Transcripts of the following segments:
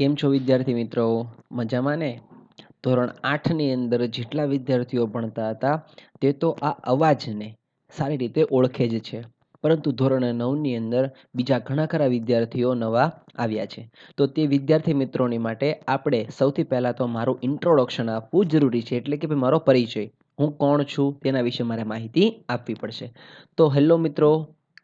કેમ છો વિદ્યાર્થી મિત્રો? મજામાં ને? ધોરણ 8ની અંદર જેટલા વિદ્યાર્થીઓ ભણતા હતા તે તો આ અવાજને સારી રીતે ઓળખે જ છે. પરંતુ ધોરણ 9ની અંદર બીજા ઘણા ખરા વિદ્યાર્થીઓ નવા આવ્યા છે. તો તે વિદ્યાર્થી મિત્રોની માટે આપણે સૌથી પહેલાં તો મારું ઇન્ટ્રોડક્શન આપવું જરૂરી છે. એટલે કે ભાઈ મારો પરિચય. હું કોણ છું તેના વિશે મારે માહિતી આપવી પડશે. તો હેલો મિત્રો,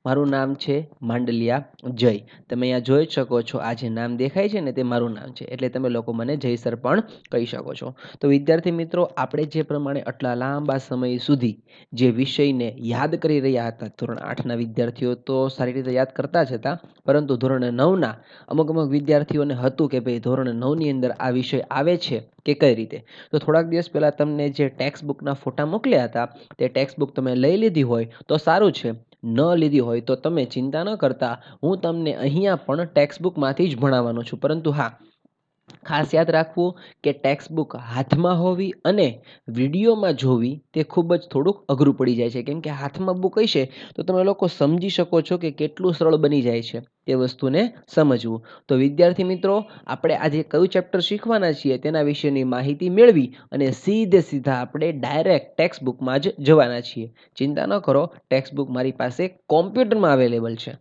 મારું નામ છે માંડલિયા જય. તમે અહીંયા જોઈ શકો છો, આ જે નામ દેખાય છે ને તે મારું નામ છે. એટલે તમે લોકો મને જય સર પણ કહી શકો છો. તો વિદ્યાર્થી મિત્રો, આપણે જે પ્રમાણે આટલા લાંબા સમય સુધી જે વિષયને યાદ કરી રહ્યા હતા, ધોરણ 8ના વિદ્યાર્થીઓ તો સારી રીતે યાદ કરતા જ હતા, પરંતુ ધોરણ 9ના અમુક વિદ્યાર્થીઓને હતું કે ભાઈ ધોરણ 9ની અંદર આ વિષય આવે છે કે કઈ રીતે. તો થોડાક દિવસ પહેલા તમને જે ટેક્સ્ટ બુકના ફોટા મોકલ્યા હતા તે ટેક્સ્ટ બુક તમે લઈ લીધી હોય તો સારું છે. ન લીધી હોય તો તમે ચિંતા ન કરતા, હું તમને અહીંયા પણ ટેક્સ્ટ બુકમાંથી જ ભણાવવાનો છું. પરંતુ હા, ખાસ યાદ રાખવું કે ટેક્સ્ટ બુક હાથમાં હોવી અને વિડીયોમાં જોવી તે ખૂબ જ થોડુંક અઘરું પડી જાય છે. કેમ કે હાથમાં બુક હશે તો તમે લોકો સમજી શકો છો કે કેટલું સરળ બની જાય છે તે વસ્તુને સમજવું. તો વિદ્યાર્થી મિત્રો, આપણે આજે કયું ચેપ્ટર શીખવાના છીએ તેના વિશેની માહિતી મેળવી અને સીધા આપણે ડાયરેક્ટ ટેક્સ્ટ બુકમાં જ જવાના છીએ. ચિંતા ન કરો, ટેક્સ્ટ બુક મારી પાસે કોમ્પ્યુટરમાં અવેલેબલ છે.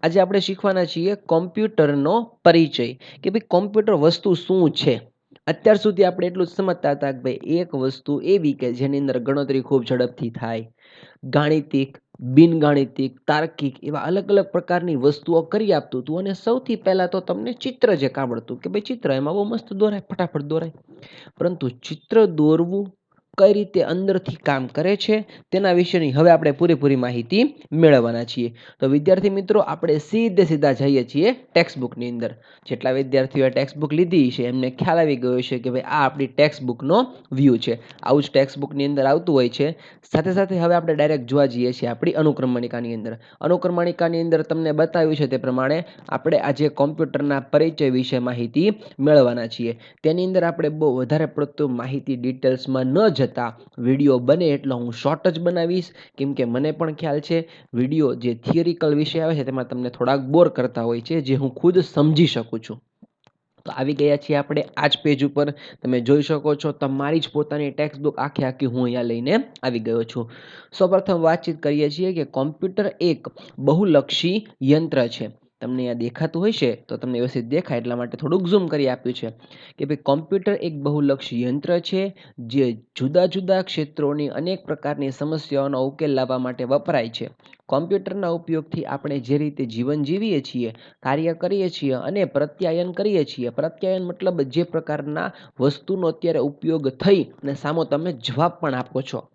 આજે આપણે શીખવાના છીએ કોમ્પ્યુટરનો પરિચય, કે ભાઈ કોમ્પ્યુટર વસ્તુ શું છે. અત્યાર સુધી આપણે એટલું જ સમજતા હતા કે ભાઈ એક વસ્તુ એવી કે જેની અંદર ગણતરી ખૂબ ઝડપથી થાય, ગાણિતિક, બિનગાણિતિક, તાર્કિક એવા અલગ અલગ પ્રકારની વસ્તુઓ કરી આપતું હતું. અને સૌથી પહેલા તો તમને ચિત્ર જે આવડતું કે ભાઈ ચિત્ર એમાં બહુ મસ્ત દોરાય, ફટાફટ દોરાય. પરંતુ ચિત્ર દોરવું કઈ રીતે અંદરથી કામ કરે છે તેના વિશેની હવે આપણે પૂરેપૂરી માહિતી મેળવવાના છીએ. તો વિદ્યાર્થી મિત્રો, આપણે સીધા જઈએ છીએ ટેક્સ્ટ બુકની અંદર. જેટલા વિદ્યાર્થીઓએ ટેક્સ્ટ બુક લીધી છે એમને ખ્યાલ આવી ગયો છે કે ભાઈ આ આપણી ટેક્સ્ટ બુકનો વ્યૂ છે. આવું જ ટેક્સ્ટ બુકની અંદર આવતું હોય છે. સાથે સાથે હવે આપણે ડાયરેક્ટ જોવા જઈએ છીએ આપણી અનુક્રમણિકાની અંદર. અનુક્રમણિકાની અંદર તમને બતાવ્યું છે તે પ્રમાણે આપણે આજે કોમ્પ્યુટરના પરિચય વિશે માહિતી મેળવવાના છીએ. તેની અંદર આપણે બહુ વધારે પડતું માહિતી ડિટેલ્સમાં ન જતા વિડીયો બને એટલો હું શોર્ટ જ બનાવીશ. કેમ કે મને પણ ખ્યાલ છે વિડીયો જે થિયરિકલ વિષય આવે છે તેમાં તમને થોડાક બોર કરતા હોય છે, જે હું ખુદ સમજી શકું છું. તો આવી ગયા છીએ આપણે આ જ પેજ ઉપર. તમે જોઈ શકો છો તમારી જ પોતાની ટેક્સ્ટ બુક આખી હું અહીંયા લઈને આવી ગયો છું. સૌપ્રથમ વાતચીત કરીએ છીએ કે કોમ્પ્યુટર એક બહુલક્ષી યંત્ર છે. તમને અહીંયા દેખાતું હશે તો તમને વ્યવસ્થિત દેખાય એટલા માટે થોડુંક ઝૂમ કરી આપ્યું છે કે ભાઈ કોમ્પ્યુટર એક બહુલક્ષી યંત્ર છે જે જુદા જુદા ક્ષેત્રોની અનેક પ્રકારની સમસ્યાઓનો ઉકેલ લાવવા માટે વપરાય છે. કોમ્પ્યુટરના ઉપયોગથી આપણે જે રીતે જીવન જીવીએ છીએ, કાર્ય કરીએ છીએ અને પ્રત્યાયન કરીએ છીએ. પ્રત્યાયન મતલબ જે પ્રકારના વસ્તુનો અત્યારે ઉપયોગ થઈ અને સામો તમે જવાબ પણ આપો છો.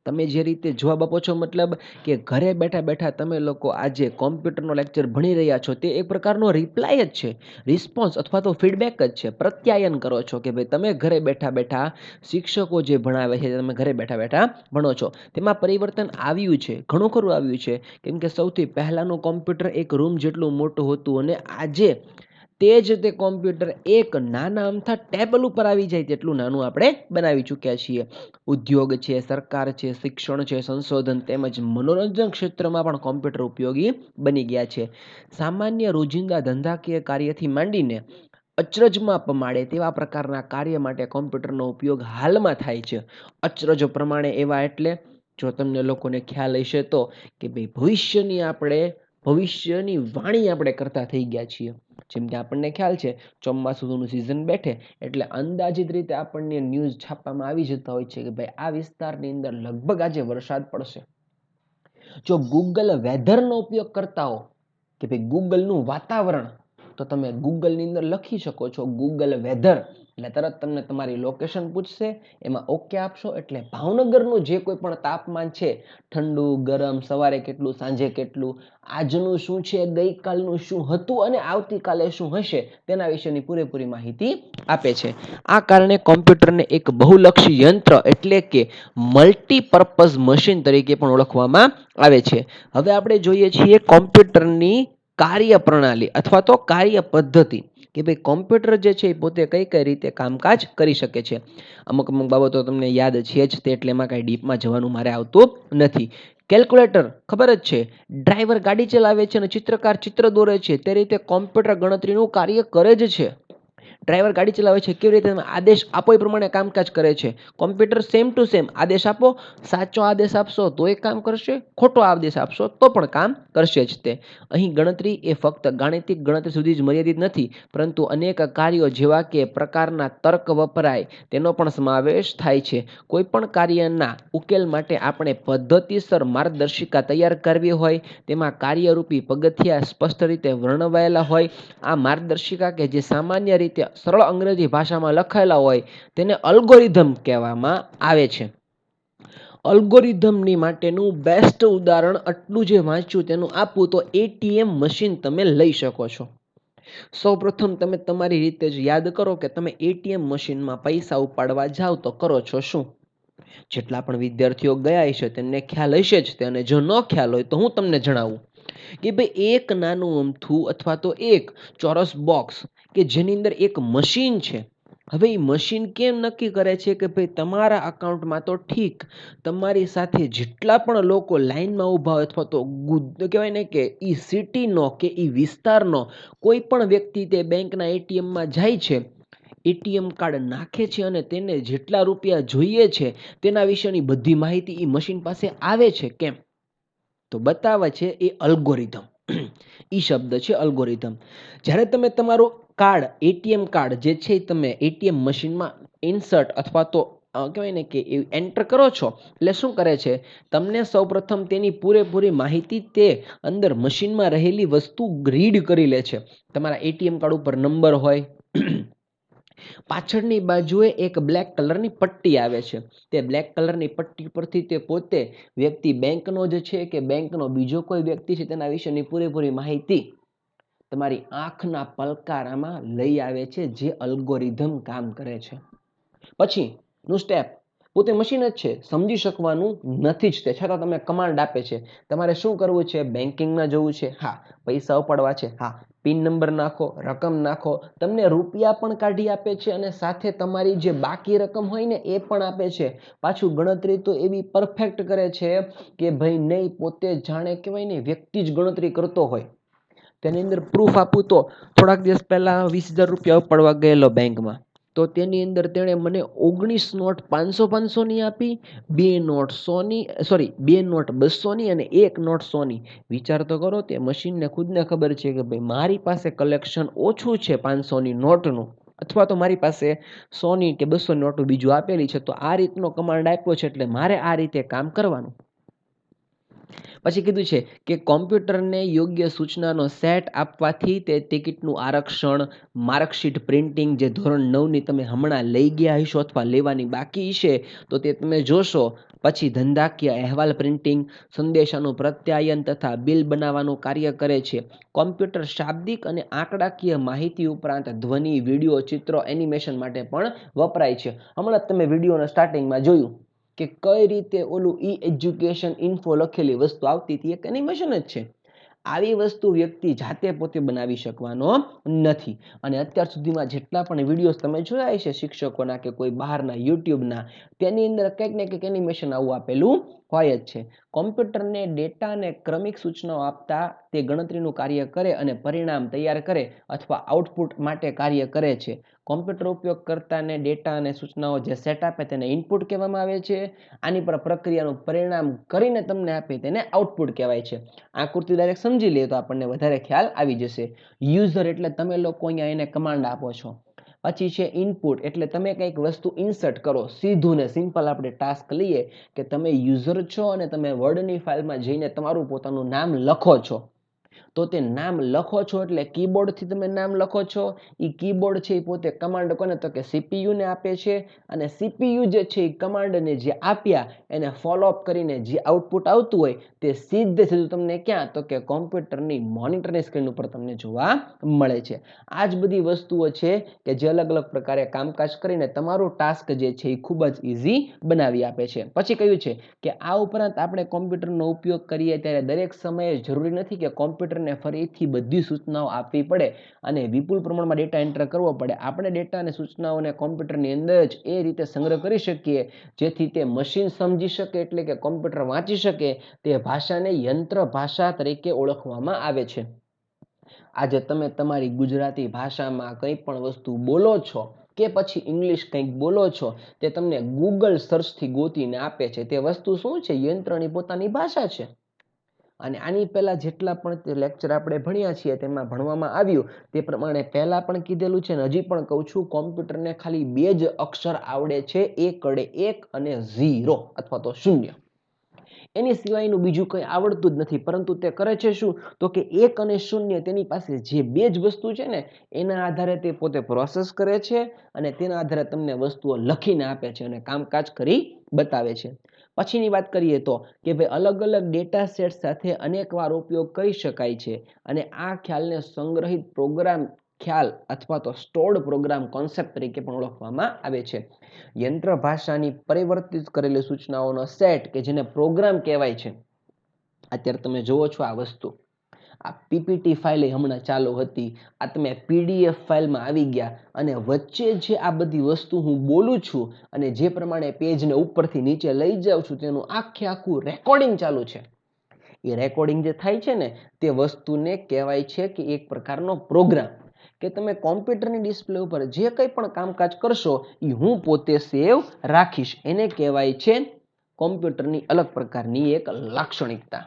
તમે જે રીતે જવાબ આપો છો મતલબ કે ઘરે બેઠા બેઠા તમે લોકો આજે કોમ્પ્યુટરનો લેક્ચર ભણી રહ્યા છો તે એક પ્રકારનો રિપ્લાય જ છે, રિસ્પોન્સ અથવા તો ફીડબેક જ છે. પ્રત્યાયન કરો છો કે ભાઈ તમે ઘરે બેઠા બેઠા શિક્ષકો જે ભણાવે છે તમે ઘરે બેઠા બેઠા ભણો છો. તેમાં પરિવર્તન આવ્યું છે, ઘણું ખરું આવ્યું છે. કેમ કે સૌથી પહેલાંનું કોમ્પ્યુટર એક રૂમ જેટલું મોટું હતું અને આજે તે કોમ્પ્યુટર એક નાના અમથા ટેબલ ઉપર આવી જાય તેટલું નાનું આપણે બનાવી ચૂક્યા છીએ. ઉદ્યોગ છે, સરકાર છે, શિક્ષણ છે, સંશોધન તેમજ મનોરંજન ક્ષેત્રમાં પણ કોમ્પ્યુટર ઉપયોગી બની ગયા છે. સામાન્ય રોજિંદા ધંધાકીય કાર્યથી માંડીને અચરજમાં પમાડે તેવા પ્રકારના કાર્ય માટે કોમ્પ્યુટરનો ઉપયોગ હાલમાં થાય છે. અચરજો પ્રમાણે એવા એટલે જો તમને લોકોને ખ્યાલ હશે તો કે ભાઈ ભવિષ્યની વાણી આપણે કરતા થઈ ગયા છીએ. જેમ કે આપણને ખ્યાલ છે ચોમાસુનું સિઝન બેઠે એટલે અંદાજિત રીતે આપણને ન્યૂઝ છાપવામાં આવી જતા હોય છે કે ભાઈ આ વિસ્તારની અંદર લગભગ આજે વરસાદ પડશે. જો ગૂગલ વેધરનો ઉપયોગ કરતા હો કે ભાઈ ગૂગલનું વાતાવરણ, તો તમે ગૂગલની અંદર લખી શકો છો ગૂગલ વેધર એટલે તરત તમને તમારી લોકેશન પૂછશે, એમાં ઓકે આપશો એટલે ભાવનગરનું જે કોઈ પણ તાપમાન છે, ઠંડુ ગરમ, સવારે કેટલું, સાંજે કેટલું, આજનું શું છે, ગઈકાલનું શું હતું અને આવતીકાલે શું હશે તેના વિશેની પૂરેપૂરી માહિતી આપે છે. આ કારણે કોમ્પ્યુટરને એક બહુલક્ષી યંત્ર એટલે કે મલ્ટીપર્પઝ મશીન તરીકે પણ ઓળખવામાં આવે છે. હવે આપણે જોઈએ છીએ કોમ્પ્યુટરની કાર્યપ્રણાલી અથવા તો કાર્ય પદ્ધતિ કે ભાઈ કોમ્પ્યુટર જે છે એ પોતે કઈ રીતે કામકાજ કરી શકે છે. અમુક બાબતો તમને યાદ છે જ તે એટલે એમાં કઈ ડીપમાં જવાનું મારે આવતું નથી. કેલ્ક્યુલેટર ખબર જ છે, ડ્રાઈવર ગાડી ચલાવે છે અને ચિત્રકાર ચિત્ર દોરે છે તે રીતે કોમ્પ્યુટર ગણતરીનું કાર્ય કરે જ છે. ડ્રાઈવર ગાડી ચલાવે છે કેવી રીતે તમે આદેશ આપો એ પ્રમાણે કામકાજ કરે છે. કોમ્પ્યુટર સેમ ટુ સેમ આદેશ આપો, સાચો આદેશ આપશો તો એ કામ કરશે, ખોટો આદેશ આપશો તો પણ કામ કરશે જ તે. અહીં ગણતરી એ ફક્ત ગાણિતિક ગણતરી સુધી જ મર્યાદિત નથી, પરંતુ અનેક કાર્યો જેવા કે પ્રકારના તર્ક વપરાય તેનો પણ સમાવેશ થાય છે. કોઈ પણ કાર્યના ઉકેલ માટે આપણે પદ્ધતિસર માર્ગદર્શિકા તૈયાર કરવી હોય, તેમાં કાર્યરૂપી પગથિયા સ્પષ્ટ રીતે વર્ણવાયેલા હોય. આ માર્ગદર્શિકા કે જે સામાન્ય રીતે સરળ અંગ્રેજી ભાષામાં લખાયેલા હોય તેને અલ્ગોરિધમ કહેવામાં આવે છે. અલ્ગોરિધમની માટેનું બેસ્ટ ઉદાહરણ આટલું જે વાંચ્યું તેનું આપું તો એટીએમ મશીન તમે લઈ શકો છો. સૌપ્રથમ તમે તમારી રીતે જ યાદ કરો કે તમે એટીએમ મશીનમાં પૈસા ઉપાડવા જાઓ તો કરો છો શું? જેટલા પણ વિદ્યાર્થીઓ ગયા હશે તેમને ખ્યાલ હશે જ તે, અને જો ન ખ્યાલ હોય તો હું તમને જણાવું કે ભાઈ એક નાનું અમથું અથવા તો એક ચોરસ બોક્સ કે જેની અંદર એક મશીન છે. હવે એ મશીન કેમ નક્કી કરે છે કે ભાઈ તમારા અકાઉન્ટમાં તો ઠીક, તમારી સાથે જેટલા પણ લોકો લાઈનમાં ઊભા હોય અથવા તો કહેવાય ને કે એ સિટીનો કે એ વિસ્તારનો કોઈ પણ વ્યક્તિ તે બેંકના એટીએમમાં જાય છે, એટીએમ કાર્ડ નાખે છે અને તેને જેટલા રૂપિયા જોઈએ છે તેના વિશેની બધી માહિતી એ મશીન પાસે આવે છે. કેમ? તો બતાવે છે એ અલ્ગોરિધમ. ઈ શબ્દ છે અલ્ગોરિધમ. જ્યારે તમે તમારું કાર્ડ, એટીએમ કાર્ડ જે છે તમે એટીએમ મશીનમાં ઇન્સર્ટ અથવા તો કહેવાય ને કે એન્ટર કરો છો એટલે શું કરે છે, તમને સૌપ્રથમ તેની પૂરેપૂરી માહિતી તે અંદર મશીનમાં રહેલી વસ્તુ રીડ કરી લે છે. તમારા એટીએમ કાર્ડ ઉપર નંબર હોય, પાછળની બાજુએ એક બ્લેક કલરની પટ્ટી આવે છે. તે બ્લેક કલરની પટ્ટી પરથી તે પોતે વ્યક્તિ બેંકનો જ છે કે બેંકનો બીજો કોઈ વ્યક્તિ છે તેના વિશેની પૂરેપૂરી માહિતી તમારી આંખના પલકારામાં લઈ આવે છે, જે અલ્ગોરિધમ કામ કરે છે. પછીનું સ્ટેપ પોતે મશીન જ છે, સમજી શકવાનું નથી જ તે, છતાં તમને કમાન્ડ આપે છે. તમારે શું કરવું છે? બેન્કિંગમાં જવું છે, હા. પૈસા ઉપાડવા છે, હા. પિન નંબર નાખો, રકમ નાખો, તમને રૂપિયા પણ કાઢી આપે છે અને સાથે તમારી જે બાકી રકમ હોય ને એ પણ આપે છે. પાછું ગણતરી તો એવી પરફેક્ટ કરે છે કે ભાઈ નહીં પોતે જાણે કહેવાય ને વ્યક્તિ જ ગણતરી કરતો હોય. તેની અંદર પ્રૂફ આપું તો થોડાક દિવસ પહેલા 20,000 રૂપિયા ઉપાડવા ગયેલો બેંકમાં, તો તેની અંદર તેણે મને 19 નોટ 500 ની આપી, 2 નોટ 100ની, સોરી 2 નોટ 200ની અને 1 નોટ 100ની. વિચાર તો કરો, તે મશીનને ખુદને ખબર છે કે ભાઈ મારી પાસે કલેક્શન ઓછું છે 500ની નોટનું, અથવા તો મારી પાસે 100ની કે 200ની નોટો બીજું આપેલી છે, તો આ રીતનો કમાન્ડ આપ્યો છે એટલે મારે આ રીતે કામ કરવાનું. પછી કીધું છે કે કોમ્પ્યુટરને યોગ્ય સૂચનાનો સેટ આપવાથી તે ટિકિટનું આરક્ષણ, માર્કશીટ પ્રિન્ટિંગ જે ધોરણ 9ની તમે હમણાં લઈ ગયા હશો અથવા લેવાની બાકી છે તો તે તમે જોશો. પછી ધંધાકીય અહેવાલ પ્રિન્ટિંગ, સંદેશાનું પ્રત્યાયન તથા બિલ બનાવવાનું કાર્ય કરે છે. કોમ્પ્યુટર શાબ્દિક અને આંકડાકીય માહિતી ઉપરાંત ધ્વનિ, વિડીયો, ચિત્રો, એનિમેશન માટે પણ વપરાય છે. હમણાં તમે વિડીયોના સ્ટાર્ટિંગમાં જોયું કે કઈ રીતે ઓલું એજ્યુકેશન ઇન્ફો લખેલી વસ્તુ આવતી હતી, એક એનિમેશન જ છે. આવી વસ્તુ વ્યક્તિ જાતે પોતે બનાવી શકવાનો નથી. અને અત્યાર સુધીમાં જેટલા પણ વિડીયોઝ તમે જોયા છે શિક્ષકોના કે કોઈ બહારના યુટ્યુબના, તેની અંદર કંઈક ને કંઈક એનિમેશન આવું આપેલું હોય જ છે. કોમ્પ્યુટરને ડેટા અને ક્રમિક સૂચનાઓ આપતા તે ગણતરીનું કાર્ય કરે અને પરિણામ તૈયાર કરે અથવા આઉટપુટ માટે કાર્ય કરે છે. કોમ્પ્યુટર ઉપયોગકર્તાને ડેટા અને સૂચનાઓ જે સેટ આપે તેને ઇનપુટ કહેવામાં આવે છે. આની પર પ્રક્રિયાનું પરિણામ કરીને તમને આપે તેને આઉટપુટ કહેવાય છે. આકૃતિ ડાયરેક્ટ સમજી લઈએ તો આપણને વધારે ખ્યાલ આવી જશે. યુઝર એટલે તમે લોકો અહીંયા એને કમાન્ડ આપો છો. પછી છે ઇનપુટ, એટલે તમે કંઈક વસ્તુ ઇન્સર્ટ કરો. સીધું ને સિમ્પલ આપણે ટાસ્ક લઈએ કે તમે યુઝર છો અને તમે વર્ડની ફાઇલમાં જઈને તમારું પોતાનું નામ લખો છો. તો તે નામ લખો છો એટલે કીબોર્ડથી તમે નામ લખો છો. એ કીબોર્ડ છે એ પોતે કમાન્ડ કોને તો કે સીપીયુને આપે છે, અને સીપીયુ જે છે એ કમાન્ડને જે આપ્યા એને ફોલો અપ કરીને જે આઉટપુટ આવતું હોય તે સીધું તમને ક્યાં તો કે કોમ્પ્યુટરની મોનિટરની સ્ક્રીન ઉપર તમને જોવા મળે છે. આ જ બધી વસ્તુઓ છે કે જે અલગ અલગ પ્રકારે કામકાજ કરીને તમારું ટાસ્ક જે છે એ ખૂબ જ ઇઝી બનાવી આપે છે. પછી કહ્યું છે કે આ ઉપરાંત આપણે કોમ્પ્યુટરનો ઉપયોગ કરીએ ત્યારે દરેક સમયે જરૂરી નથી કે કોમ્પ્યુટરને ફરીથી બધી સૂચનાઓ આપવી પડે અને વિપુલ પ્રમાણમાં ડેટા એન્ટર કરવો પડે. આપણે ડેટા અને સૂચનાઓને કોમ્પ્યુટરની અંદર જ એ રીતે સંગ્રહ કરી શકીએ જેથી તે મશીન સમજી શકે, એટલે કે કોમ્પ્યુટર વાંચી શકે. તે ભાષાને યંત્ર ભાષા તરીકે ઓળખવામાં આવે છે. આજે તમે તમારી ગુજરાતી ભાષામાં કંઈ પણ વસ્તુ બોલો છો કે પછી ઇંગ્લિશ કંઈક બોલો છો, તે તમને ગૂગલ સર્ચથી ગોતીને આપે છે. તે વસ્તુ શું છે? યંત્રની પોતાની ભાષા છે. અને આની પહેલા જેટલા પણ લેક્ચર આપણે ભણ્યા છીએ તેમાં ભણવામાં આવ્યું તે પ્રમાણે પહેલા પણ કીધેલું છે અને હજી પણ કહું છું, કોમ્પ્યુટરને ખાલી 2 જ અક્ષર આવડે છે, એક અડે 1 અને 0 અથવા તો 0. એની સિવાયનું બીજું કંઈ આવડતું જ નથી. પરંતુ તે કરે છે શું? તો કે 1 અને 0 તેની પાસે જે 2 જ વસ્તુ છે ને એના આધારે તે પોતે પ્રોસેસ કરે છે અને તેના આધારે તમને વસ્તુઓ લખીને આપે છે અને કામકાજ કરી બતાવે છે. પછીની વાત કરીએ તો કે ભાઈ અલગ અલગ ડેટા સેટ સાથે અનેકવાર ઉપયોગ કરી શકાય છે અને આ ખ્યાલને સંગ્રહિત પ્રોગ્રામ ખ્યાલ અથવા તો સ્ટોર્ડ પ્રોગ્રામ કોન્સેપ્ટ તરીકે પણ ઓળખવામાં આવે છે. યંત્ર ભાષાની પરિવર્તિત કરેલી સૂચનાઓનો સેટ કે જેને પ્રોગ્રામ કહેવાય છે. અત્યારે તમે જુઓ છો આ વસ્તુ, આ પીપીટી ફાઇલ હમણાં ચાલુ હતી, આ તમે પીડીએફ ફાઇલમાં આવી ગયા અને વચ્ચે જે આ બધી વસ્તુ હું બોલું છું અને જે પ્રમાણે પેજને ઉપરથી નીચે લઈ જાઉં છું તેનું આખું રેકોર્ડિંગ ચાલુ છે. એ રેકોર્ડિંગ જે થાય છે ને તે વસ્તુને કહેવાય છે કે એક પ્રકારનો પ્રોગ્રામ, કે તમે કોમ્પ્યુટરની ડિસ્પ્લે ઉપર જે કંઈ પણ કામકાજ કરશો એ હું પોતે સેવ રાખીશ. એને કહેવાય છે કોમ્પ્યુટરની અલગ પ્રકારની એક લાક્ષણિકતા.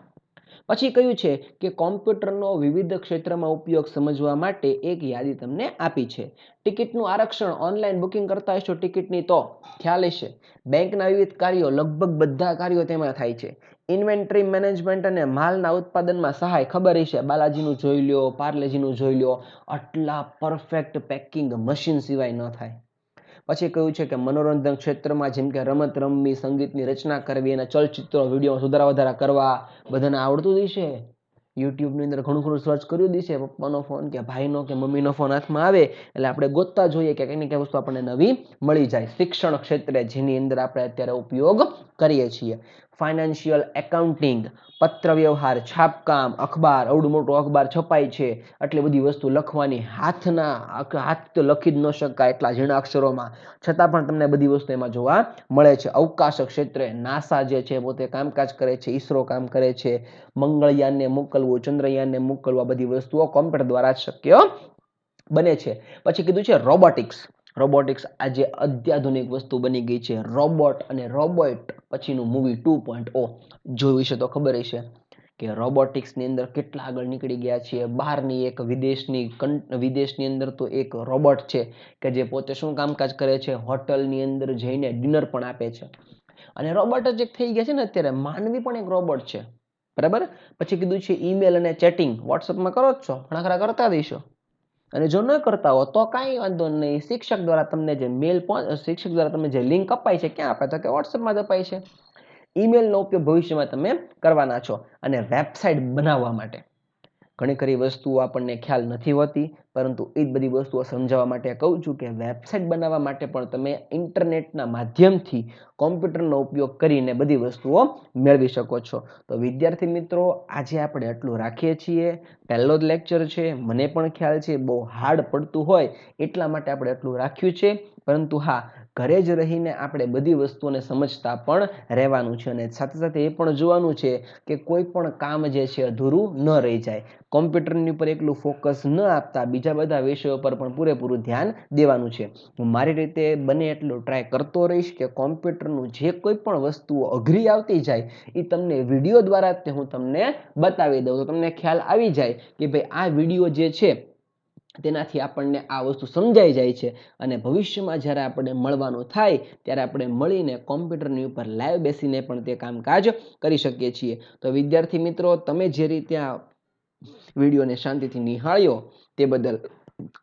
પછી કયું છે કે કોમ્પ્યુટરનો વિવિધ ક્ષેત્રમાં ઉપયોગ સમજવા માટે એક યાદી તમને આપી છે. ટિકિટનું આરક્ષણ ઓનલાઈન બુકિંગ કરતા હશો ટિકિટની તો ખ્યાલ હશે. બેંકના વિવિધ કાર્યો, લગભગ બધા કાર્યો તેમાં થાય છે. ઇન્વેન્ટરી મેનેજમેન્ટ અને માલના ઉત્પાદનમાં સહાય ખબર હશે. બાલાજીનું જોઈ લ્યો, પાર્લેજીનું જોઈ લ્યો, આટલા પરફેક્ટ પેકિંગ મશીન સિવાય ન થાય. પછી કયું છે કે મનોરંજન ક્ષેત્રમાં જેમ કે રમત રમવી, સંગીતની રચના કરવી અને ચલચિત્રો વિડીયો સુધારા વધારા કરવા બધાને આવડતું જ છે. યુટ્યુબની અંદર ઘણું સર્ચ કર્યું દીશે. પપ્પાનો ફોન કે ભાઈનો કે મમ્મીનો ફોન હાથમાં આવે એટલે આપણે ગોતતા જોઈએ કે કંઈ ને કંઈ વસ્તુ આપણને નવી મળી જાય. શિક્ષણ ક્ષેત્રે જેની અંદર આપણે અત્યારે ઉપયોગ કરીએ છીએ. ફાઇનાન્શિયલ એકાઉન્ટિંગ, પત્ર વ્યવહાર, છાપકામ, અખબાર, અવડું મોટું અખબાર છપાય છે, આટલી બધી વસ્તુ લખવાની, હાથ તો લખી જ ન શકાય એટલા ઝીણા અક્ષરોમાં, છતાં પણ તમને બધી વસ્તુ એમાં જોવા મળે છે. અવકાશ ક્ષેત્રે નાસા જે છે પોતે કામકાજ કરે છે, ઈસરો કામ કરે છે, મંગળયાનને મોકલવું, ચંદ્રયાનને મોકલવા, બધી વસ્તુઓ કોમ્પ્યુટર દ્વારા જ શક્ય બને છે. પછી કીધું છે રોબોટિક્સ. રોબોટિક્સ આજે અત્યાધુનિક વસ્તુ બની ગઈ છે. રોબોટ અને રોબોટ પછીનું મૂવી 2.0 જોયું છે તો ખબર હશે કે રોબોટિક્સની અંદર કેટલા આગળ નીકળી ગયા છીએ. બહારની એક વિદેશની અંદર તો એક રોબોટ છે કે જે પોતે શું કામકાજ કરે છે, હોટલની અંદર જઈને ડિનર પણ આપે છે. અને રોબોટ જ એક થઈ ગયા છે ને અત્યારે, માનવી પણ એક રોબોટ છે. બરાબર. પછી કીધું છે ઈમેલ અને ચેટિંગ. વોટ્સઅપમાં કરો જ છો, ઘણા ખરા કરતા દઈશો. અને જો ન કરતા હો તો કાંઈ વાંધો નહીં. શિક્ષક દ્વારા તમને જે લિંક અપાય છે ક્યાં અપાય તો કે વોટ્સઅપમાં જ અપાય છે. ઈમેલનો ઉપયોગ ભવિષ્યમાં તમે કરવાના છો. અને વેબસાઇટ બનાવવા માટે ઘણી ખરી વસ્તુઓ આપણને ખ્યાલ નથી હોતી, પરંતુ એ જ બધી વસ્તુઓ સમજાવવા માટે કહું છું કે વેબસાઇટ બનાવવા માટે પણ તમે ઇન્ટરનેટના માધ્યમથી કોમ્પ્યુટરનો ઉપયોગ કરીને બધી વસ્તુઓ મેળવી શકો છો. તો વિદ્યાર્થી મિત્રો, આજે આપણે આટલું રાખીએ છીએ. પહેલો જ લેક્ચર છે, મને પણ ખ્યાલ છે બહુ હાર્ડ પડતું હોય એટલા માટે આપણે આટલું રાખ્યું છે. પરંતુ હા, ઘરે જ રહીને આપણે બધી વસ્તુઓને સમજતા પણ રહેવાનું છે અને સાથે સાથે એ પણ જોવાનું છે કે કોઈ પણ કામ જે છે અધૂરું ન રહી જાય. કોમ્પ્યુટરની ઉપર એકલું ફોકસ ન આપતા બીજા બધા વિષયો પર પણ પૂરેપૂરું ધ્યાન દેવાનું છે. હું મારી રીતે બને એટલું ટ્રાય કરતો રહીશ કે કોમ્પ્યુટરનું જે કોઈ પણ વસ્તુઓ અઘરી આવતી જાય એ તમને વિડીયો દ્વારા જ હું તમને બતાવી દઉં, તો તમને ખ્યાલ આવી જાય કે ભાઈ આ વિડીયો જે છે તેનાથી આપણને આ વસ્તુ સમજાઈ જાય છે. અને ભવિષ્યમાં જ્યારે આપણે મળવાનું થાય ત્યારે આપણે મળીને કોમ્પ્યુટરની ઉપર લાઈવ બેસીને પણ તે કામકાજ કરી શકીએ છીએ. તો વિદ્યાર્થી મિત્રો, તમે જે રીતે આ વિડીયોને શાંતિથી નિહાળ્યો તે બદલ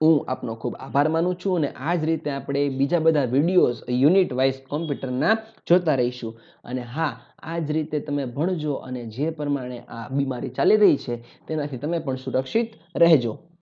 હું આપનો ખૂબ આભાર માનું છું. અને આ જ રીતે આપણે બીજા બધા વિડીયોઝ યુનિટ વાઇઝ કોમ્પ્યુટરના જોતા રહીશું. અને હા, આ જ રીતે તમે ભણજો અને જે પ્રમાણે આ બીમારી ચાલી રહી છે તેનાથી તમે પણ સુરક્ષિત રહેજો.